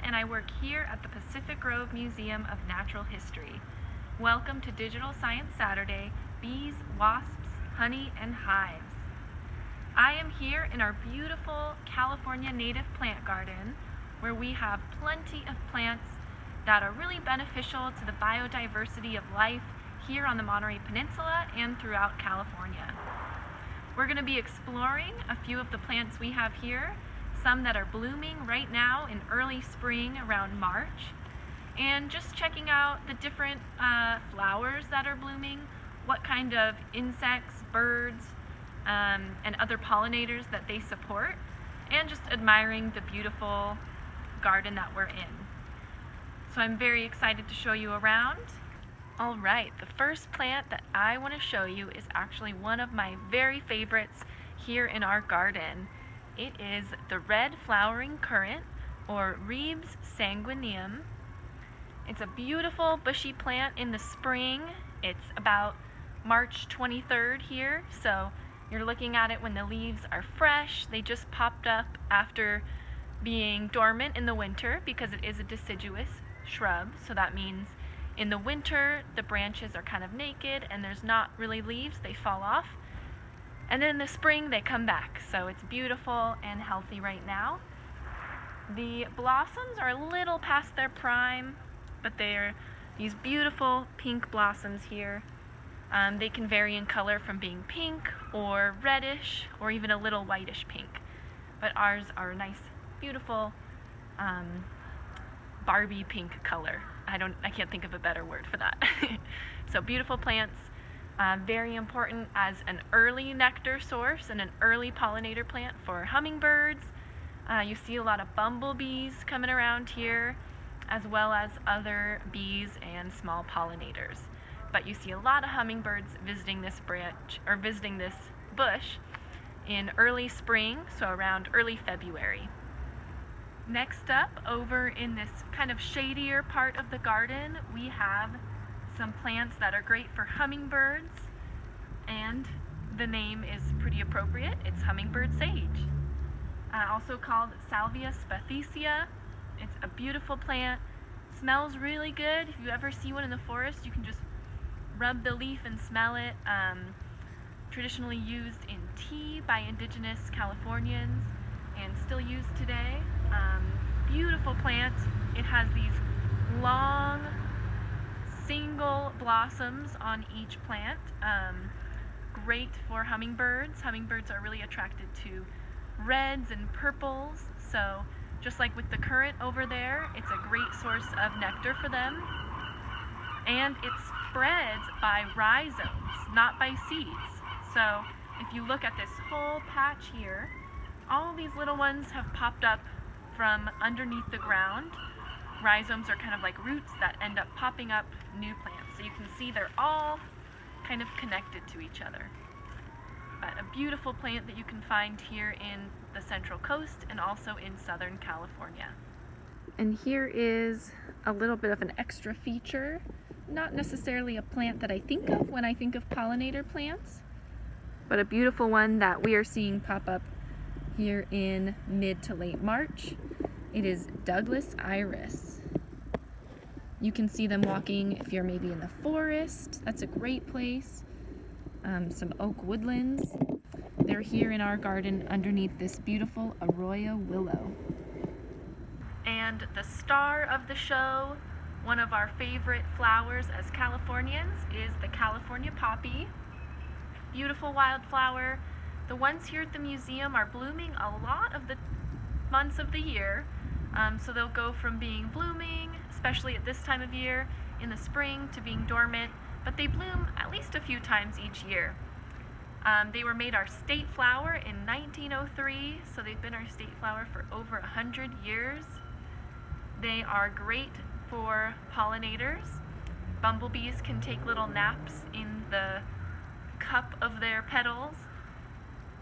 and I work here at the Pacific Grove Museum of Natural History. Welcome to Digital Science Saturday, Bees, Wasps, Honey, and Hives. I am here in our beautiful California native plant garden where we have plenty of plants that are really beneficial to the biodiversity of life here on the Monterey Peninsula and throughout California. We're going to be exploring a few of the plants we have here, some that are blooming right now in early spring around March, and just checking out the different flowers that are blooming, what kind of insects, birds, and other pollinators that they support, and just admiring the beautiful garden that we're in. So I'm very excited to show you around. All right, the first plant that I want to show you is actually one of my very favorites here in our garden. It is the red flowering currant, or Ribes sanguineum. It's a beautiful bushy plant in the spring. It's about March 23rd here, so you're looking at it when the leaves are fresh. They just popped up after being dormant in the winter because it is a deciduous shrub, so that means in the winter the branches are kind of naked and there's not really leaves, they fall off. And then in the spring they come back, so it's beautiful and healthy right now. The blossoms are a little past their prime, but they're these beautiful pink blossoms here. They can vary in color from being pink or reddish or even a little whitish pink. But ours are a nice, beautiful Barbie pink color. I can't think of a better word for that. So beautiful plants. Very important as an early nectar source and an early pollinator plant for hummingbirds. You see a lot of bumblebees coming around here, as well as other bees and small pollinators. But you see a lot of hummingbirds visiting this branch, or visiting this bush in early spring, so around early February. Next up, over in this kind of shadier part of the garden, we have some plants that are great for hummingbirds, and the name is pretty appropriate. It's hummingbird sage, also called Salvia spathicea. It's a beautiful plant, smells really good. If you ever see one in the forest, you can just rub the leaf and smell it. Traditionally used in tea by indigenous Californians and still used today. Beautiful plant. It has these long single blossoms on each plant. Great for hummingbirds. Hummingbirds are really attracted to reds and purples, so just like with the currant over there, it's a great source of nectar for them. And it spreads by rhizomes, not by seeds. So if you look at this whole patch here, all of these little ones have popped up from underneath the ground. Rhizomes are kind of like roots that end up popping up new plants. So you can see they're all kind of connected to each other. But a beautiful plant that you can find here in the Central Coast and also in Southern California. And here is a little bit of an extra feature. Not necessarily a plant that I think of when I think of pollinator plants, but a beautiful one that we are seeing pop up here in mid to late March. It is Douglas iris. You can see them walking if you're maybe in the forest. That's a great place. Some oak woodlands. They're here in our garden underneath this beautiful arroyo willow. And the star of the show, one of our favorite flowers as Californians, is the California poppy. Beautiful wildflower. The ones here at the museum are blooming a lot of the months of the year. So they'll go from being blooming, especially at this time of year, in the spring, to being dormant, but they bloom at least a few times each year. They were made our state flower in 1903, so they've been our state flower for over 100 years. They are great for pollinators. Bumblebees can take little naps in the cup of their petals,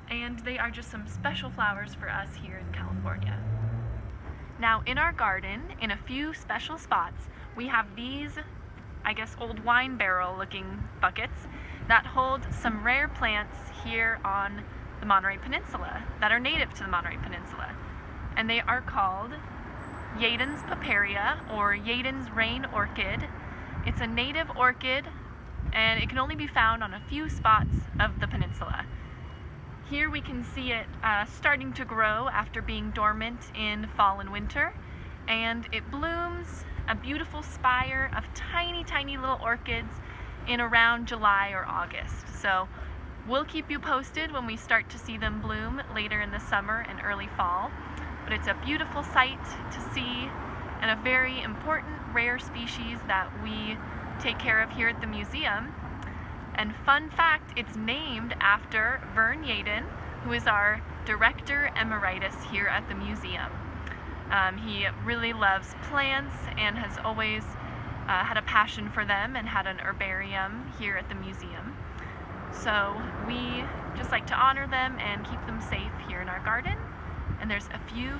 and they are just some special flowers for us here in California. Now in our garden, in a few special spots, we have these, I guess, old wine barrel looking buckets that hold some rare plants here on the Monterey Peninsula that are native to the Monterey Peninsula. And they are called Jadens paparia, or Jadens rain orchid. It's a native orchid, and it can only be found on a few spots of the peninsula. Here we can see it starting to grow after being dormant in fall and winter, and it blooms a beautiful spire of tiny, tiny little orchids in around July or August. So we'll keep you posted when we start to see them bloom later in the summer and early fall. But it's a beautiful sight to see, and a very important rare species that we take care of here at the museum. And fun fact, it's named after Vern Jaden, who is our director emeritus here at the museum. He really loves plants and has always had a passion for them and had an herbarium here at the museum. So we just like to honor them and keep them safe here in our garden. And there's a few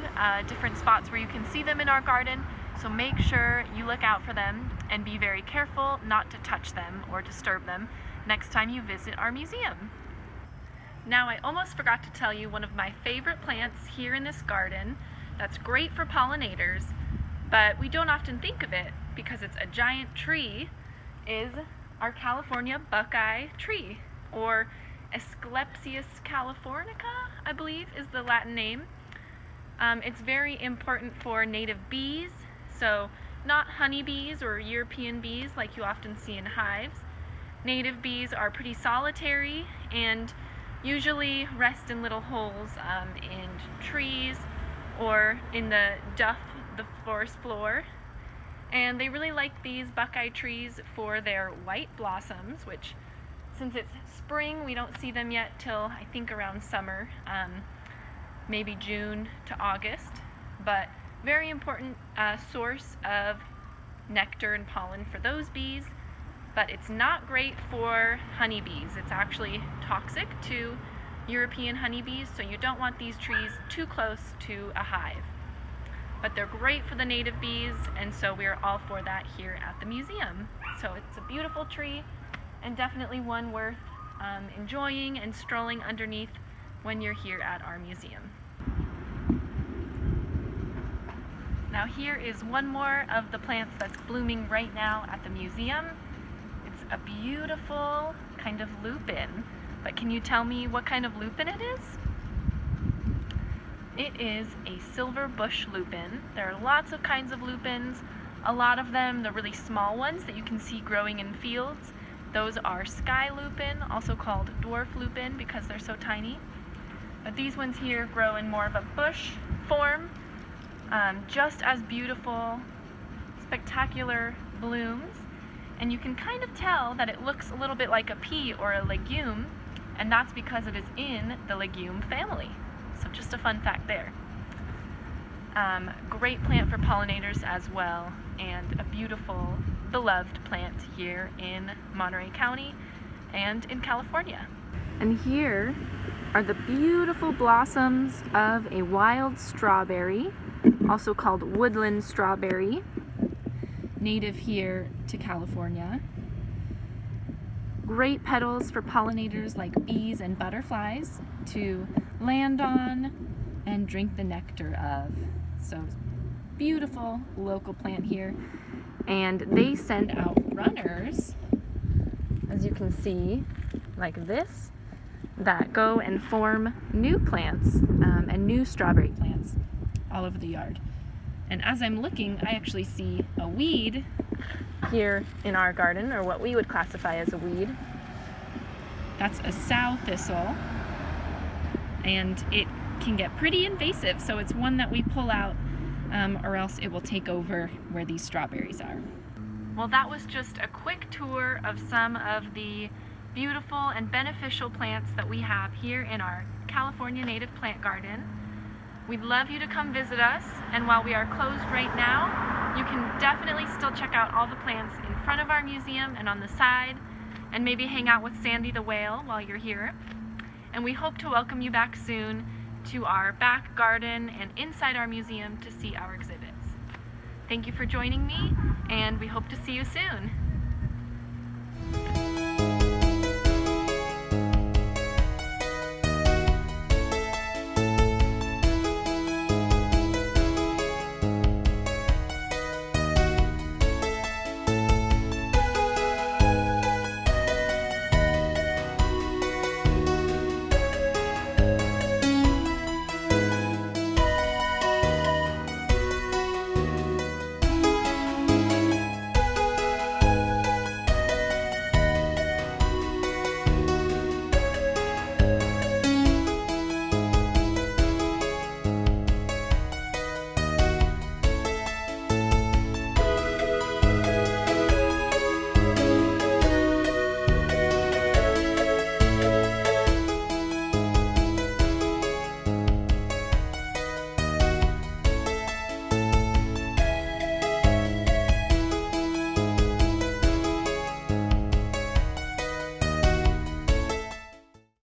different spots where you can see them in our garden, so make sure you look out for them and be very careful not to touch them or disturb them next time you visit our museum. Now, I almost forgot to tell you one of my favorite plants here in this garden that's great for pollinators, but we don't often think of it because it's a giant tree, is our California buckeye tree, or Asclepias californica, I believe is the Latin name. It's very important for native bees, so not honeybees or European bees like you often see in hives. Native bees are pretty solitary and usually rest in little holes in trees or in the duff, the forest floor. And they really like these buckeye trees for their white blossoms, which, since it's spring, we don't see them yet till I think around summer, maybe June to August. But very important source of nectar and pollen for those bees. But it's not great for honeybees. It's actually toxic to European honeybees, so you don't want these trees too close to a hive. But they're great for the native bees, and so we are all for that here at the museum. So it's a beautiful tree, and definitely one worth enjoying and strolling underneath when you're here at our museum. Now here is one more of the plants that's blooming right now at the museum. It's a beautiful kind of lupine, but can you tell me what kind of lupine it is? It is a silver bush lupine. There are lots of kinds of lupines. A lot of them, the really small ones that you can see growing in fields, those are sky lupine, also called dwarf lupine because they're so tiny. But these ones here grow in more of a bush form, just as beautiful, spectacular blooms. And you can kind of tell that it looks a little bit like a pea or a legume, and that's because it is in the legume family. So just a fun fact there. Great plant for pollinators as well, and a beautiful, beloved plant here in Monterey County and in California. And here are the beautiful blossoms of a wild strawberry, also called woodland strawberry, native here to California. Great petals for pollinators like bees and butterflies to land on and drink the nectar of. So beautiful local plant here, and they send out runners, as you can see, like this, that go and form new plants and new strawberry plants all over the yard. And as I'm looking, I actually see a weed here in our garden, or what we would classify as a weed. That's a sow thistle, and it can get pretty invasive, so it's one that we pull out or else it will take over where these strawberries are. Well, that was just a quick tour of some of the beautiful and beneficial plants that we have here in our California native plant garden. We'd love you to come visit us, and while we are closed right now, you can definitely still check out all the plants in front of our museum and on the side, and maybe hang out with Sandy the whale while you're here. And we hope to welcome you back soon to our back garden and inside our museum to see our exhibits. Thank you for joining me, and we hope to see you soon.